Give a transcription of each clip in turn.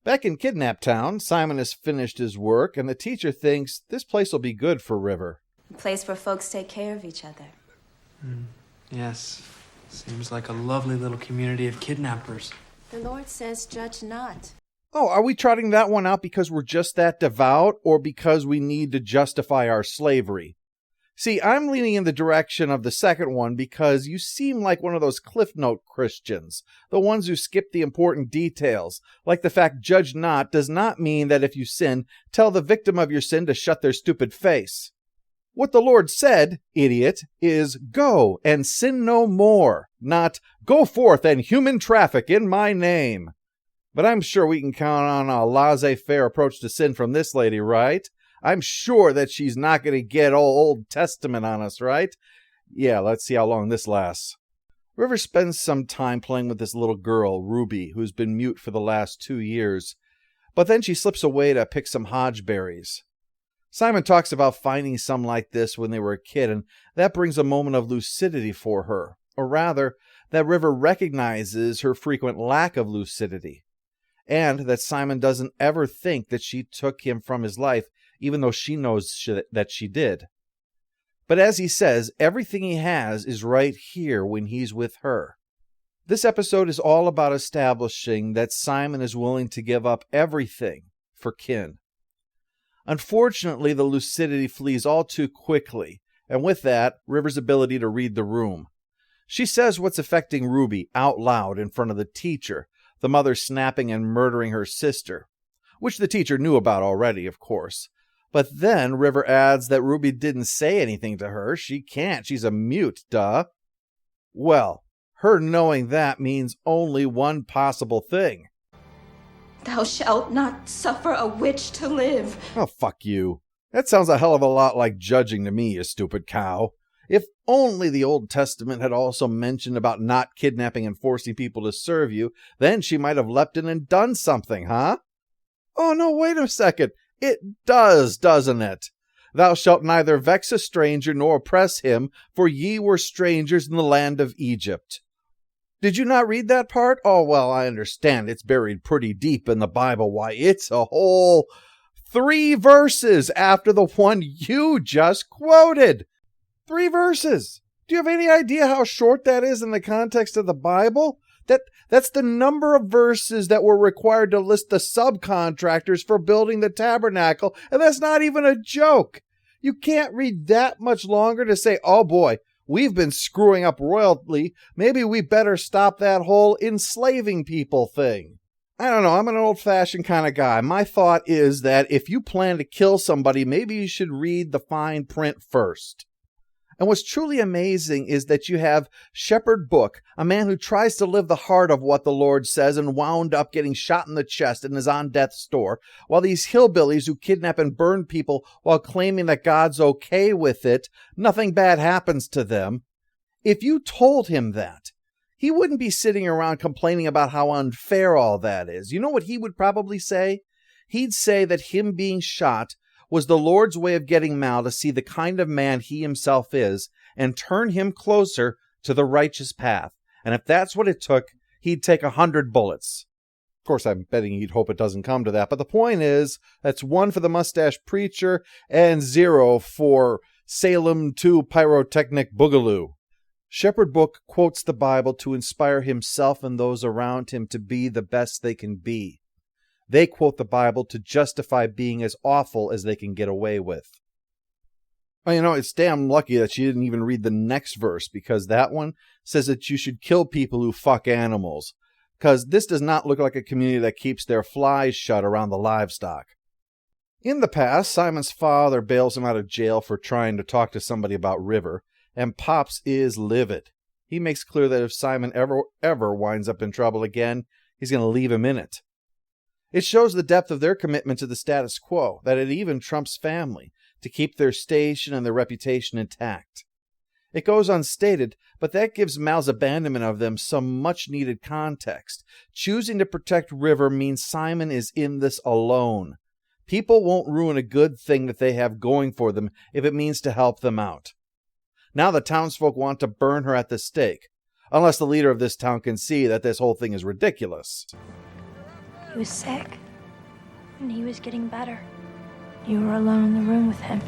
Back in Kidnap Town, Simon has finished his work, and the teacher thinks this place will be good for River. A place where folks take care of each other. Yes, seems like a lovely little community of kidnappers. The Lord says, judge not. Oh, are we trotting that one out because we're just that devout, or because we need to justify our slavery? See, I'm leaning in the direction of the second one because you seem like one of those Cliff Note Christians, the ones who skip the important details, like the fact judge not does not mean that if you sin, tell the victim of your sin to shut their stupid face. What the Lord said, idiot, is go and sin no more, not go forth and human traffic in my name. But I'm sure we can count on a laissez-faire approach to sin from this lady, right? I'm sure that she's not going to get all Old Testament on us, right? Yeah, let's see how long this lasts. River spends some time playing with this little girl, Ruby, who's been mute for the last 2 years. But then she slips away to pick some hodgeberries. Simon talks about finding some like this when they were a kid, and that brings a moment of lucidity for her. Or rather, that River recognizes her frequent lack of lucidity. And that Simon doesn't ever think that she took him from his life, even though she knows that she did. But as he says, everything he has is right here when he's with her. This episode is all about establishing that Simon is willing to give up everything for kin. Unfortunately, the lucidity flees all too quickly, and with that, River's ability to read the room. She says what's affecting Ruby out loud in front of the teacher, the mother snapping and murdering her sister, which the teacher knew about already, of course. But then River adds that Ruby didn't say anything to her. She can't. She's a mute, duh. Well, her knowing that means only one possible thing. Thou shalt not suffer a witch to live. Oh, fuck you. That sounds a hell of a lot like judging to me, you stupid cow. If only the Old Testament had also mentioned about not kidnapping and forcing people to serve you, then she might have leapt in and done something, huh? Oh, no, wait a second. It does, doesn't it? Thou shalt neither vex a stranger nor oppress him, for ye were strangers in the land of Egypt. Did you not read that part? Oh, well, I understand it's buried pretty deep in the Bible. Why, it's a whole 3 verses after the one you just quoted. 3 verses. Do you have any idea how short that is in the context of the Bible? That's the number of verses that were required to list the subcontractors for building the tabernacle, and that's not even a joke. You can't read that much longer to say, oh boy, we've been screwing up royally. Maybe we better stop that whole enslaving people thing. I don't know, I'm an old-fashioned kind of guy. My thought is that if you plan to kill somebody, maybe you should read the fine print first. And what's truly amazing is that you have Shepherd Book, a man who tries to live the heart of what the Lord says and wound up getting shot in the chest and is on death's door, while these hillbillies who kidnap and burn people while claiming that God's okay with it, nothing bad happens to them. If you told him that, he wouldn't be sitting around complaining about how unfair all that is. You know what he would probably say? He'd say that him being shot was the Lord's way of getting Mal to see the kind of man he himself is and turn him closer to the righteous path. And if that's what it took, he'd take 100 bullets. Of course, I'm betting he'd hope it doesn't come to that. But the point is, that's 1 for the mustache preacher and 0 for Salem 2 Pyrotechnic Boogaloo. Shepherd Book quotes the Bible to inspire himself and those around him to be the best they can be. They quote the Bible to justify being as awful as they can get away with. Well, you know, it's damn lucky that she didn't even read the next verse, because that one says that you should kill people who fuck animals. Because this does not look like a community that keeps their flies shut around the livestock. In the past, Simon's father bails him out of jail for trying to talk to somebody about River, and Pops is livid. He makes clear that if Simon ever winds up in trouble again, he's going to leave him in it. It shows the depth of their commitment to the status quo, that it even trumps family, to keep their station and their reputation intact. It goes unstated, but that gives Mal's abandonment of them some much-needed context. Choosing to protect River means Simon is in this alone. People won't ruin a good thing that they have going for them if it means to help them out. Now the townsfolk want to burn her at the stake, unless the leader of this town can see that this whole thing is ridiculous. You sick? and he was getting better. You were alone in the room with him.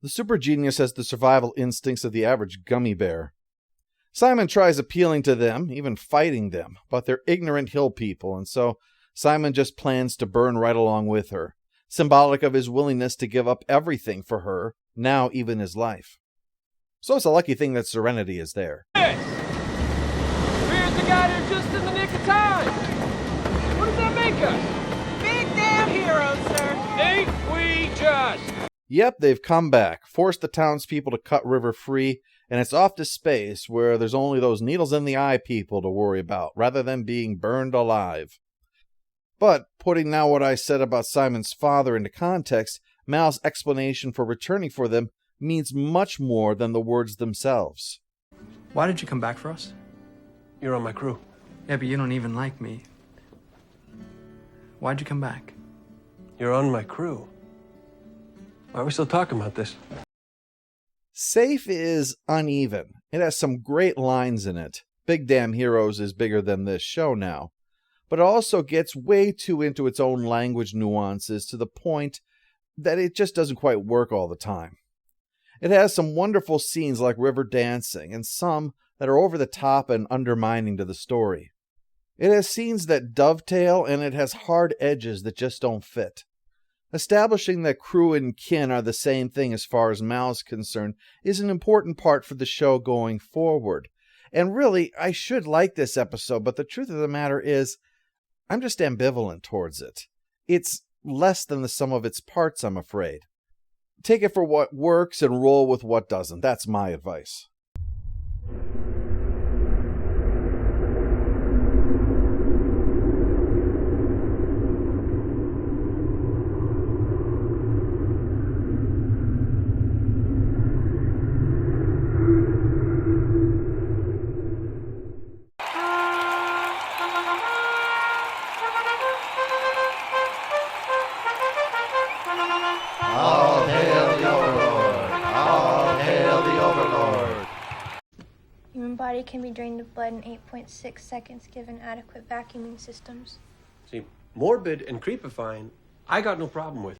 The super genius has the survival instincts of the average gummy bear. Simon tries appealing to them, even fighting them, but they're ignorant hill people, and so Simon just plans to burn right along with her, symbolic of his willingness to give up everything for her, now even his life. So it's a lucky thing that Serenity is there. Here's the guy there just in the nick of time. What does that make us? Big damn heroes, sir. Ain't we just? Yep, they've come back, forced the townspeople to cut River free, and it's off to space where there's only those needles in the eye people to worry about, rather than being burned alive. But, putting now what I said about Simon's father into context, Mal's explanation for returning for them means much more than the words themselves. Why did you come back for us? You're on my crew. Yeah, but you don't even like me. Why'd you come back? You're on my crew. Why are we still talking about this? Safe is uneven. It has some great lines in it. Big Damn Heroes is bigger than this show now. But it also gets way too into its own language nuances to the point that it just doesn't quite work all the time. It has some wonderful scenes like river dancing, and some that are over the top and undermining to the story. It has scenes that dovetail, and it has hard edges that just don't fit. Establishing that crew and kin are the same thing as far as Mal's concerned is an important part for the show going forward. And really, I should like this episode, but the truth of the matter is, I'm just ambivalent towards it. It's less than the sum of its parts, I'm afraid. Take it for what works and roll with what doesn't. That's my advice. All hail the Overlord! All hail the Overlord! Human body can be drained of blood in 8.6 seconds given adequate vacuuming systems. See, morbid and creepifying, I got no problem with.